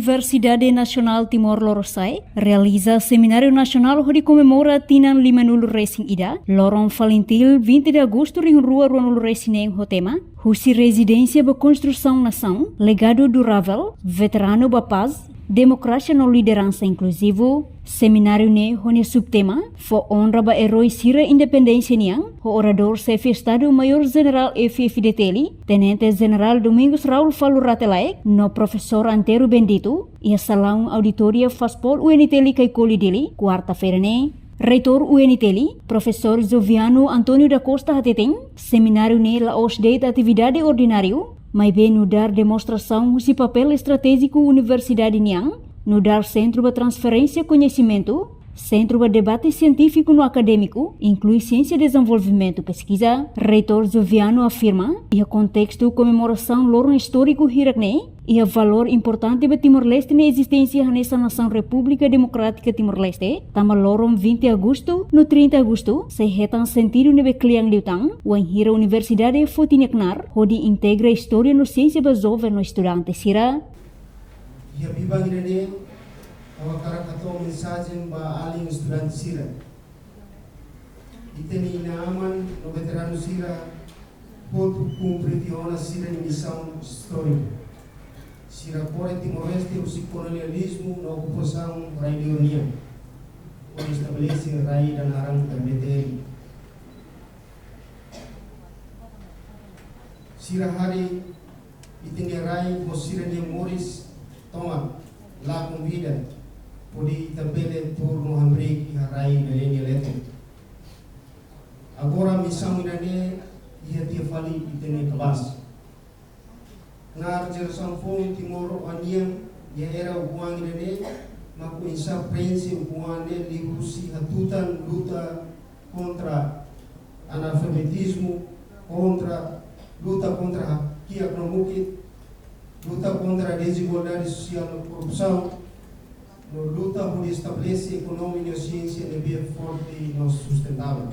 Universidade Nacional Timor-Leste realiza seminário nacional onde comemora Tinan 50 Racing Ida, lorong Valentil 20 de agosto em Rua Ruanul Racing o tema, Husi Residência ba Construção Nação, Legado Durável, Veterano ba Paz, Democracia no Liderança Inclusivo. Seminário ne hone subtema fo honra ba herói sira independência niang, o orador chefe Estado Maior General FFDTeli, Tenente General Domingos Raul Falu Ratelaek, no professor Antero Bendito, e a salão auditoria Faspol UNTeli Kaikoli Dili, quarta-feira ne. Reitor UNTeli, professor Joviano Antônio da Costa Hateteng, seminário ne laos date atividade ordinário, mas bem no dar demonstração do papel estratégico Universidade Niang, no dar Centro de Transferência Conhecimento, Centro de Debate Científico no Acadêmico, inclui Ciência, Desenvolvimento e Pesquisa. Reitor Joviano afirma que o contexto comemoração loro histórico hirakne e o valor importante de Timor-Leste na existência nessa nação República Democrática Timor-Leste, tama lorom 20 de agosto, no 30 de agosto, se retan sentido nebe kliang liutang, o hira Universidade Fotineknar, onde integra história no ciência basova no estudante sira. Ia bibang ini awak karakatau mensagem ba aling estudante sira. Iteni naaman no veterano sira pode cumprir tiona sira em missão histórica. Sira pode Timor-Leste o colonialismo na ocupação raidionia, onde estabelece rai dan arang terbeteri. Sira hari iteni rai mo sira de Moris toma la convida podi tabele por Mohammed harai meleni lete agora missão irane ia tia fali itene kabas na geração fome Timor anian ia era o buang irane maku insa prensi o buane libusi hatutan luta contra analfabetismo luta contra haki ekonomi, luta contra a desigualdade social e corrupção, luta por estabelecer economia e ciência de bem forte e sustentável.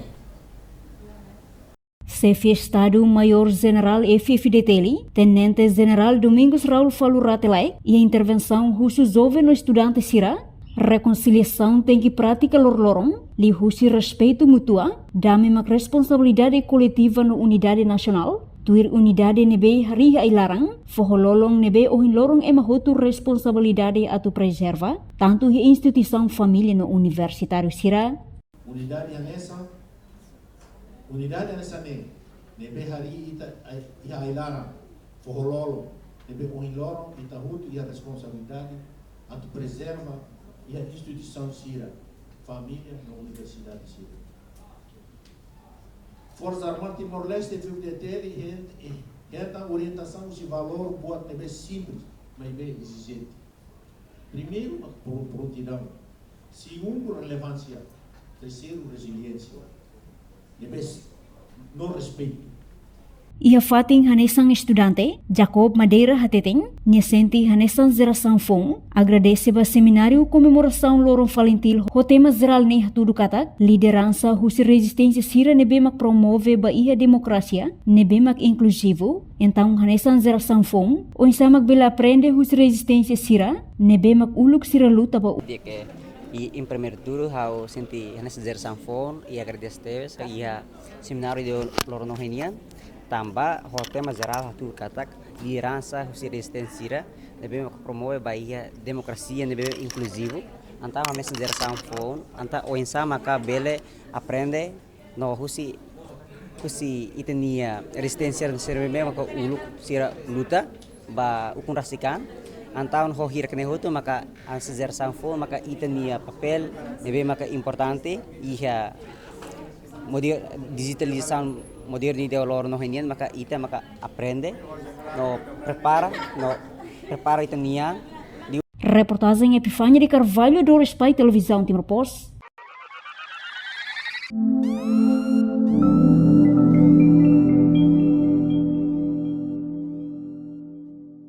Chefe Estado Maior General FFDTeli, Tenente General Domingos Raul Falu Ratelaek, e a intervenção russo jovem no estudante sira, reconciliação tem que prática lorlorom, li russo respeito mútuo, dá-me uma responsabilidade coletiva na unidade nacional, tuir unidade nebe hari ailarang, fohololong nebe ohin lorong emahotu responsabilidade atu preserva, tanto hi instituição família no universitário sira. Unidade nessa nebe hari ita ailarang, fohololong nebe ohin lorong itahutu ia responsabilidade atu preserva ia instituição sira, família no universidade sira. Forças Armadas Timor-Leste FFDTeli a orientação de valor pode ser simples, mas bem exigente. Primeiro, prontidão. Segundo, relevância. Terceiro, resiliência. No respeito. Ia fating hanesang estudante, Jacob Madeira Hateteng, nyesenti hanesang geração fong, agradece ba seminário comemoração lorong Valentil, o tema geral ne tudo katak, liderança husi resistência sira nebe mak promove ba ia democracia, nebe mak inclusivo, então hanesang geração fong, o insa mak bela aprende husi resistência sira, nebe mak uluk sira luta ba E em primeiro turno, eu senti nessa geração fong, e agradecer e a seminário de lorong Henian, tambah o tema geral tu katak liderança resistência deve promover baia democracia deve inclusivo anta a nessa geração phone anta o insama ka bele aprende no husi itenia resistência serve mesmo ka uluk sira luta ba ukun rasikan anta on ho hir kene hoto maka essa geração phone maka itenia papel deve maka importante ia digitalização modernidade lor no henian maka ita maka aprende no prepara itania. Reportagem Epifânia de Carvalho do Respeito Televisão Timor Post.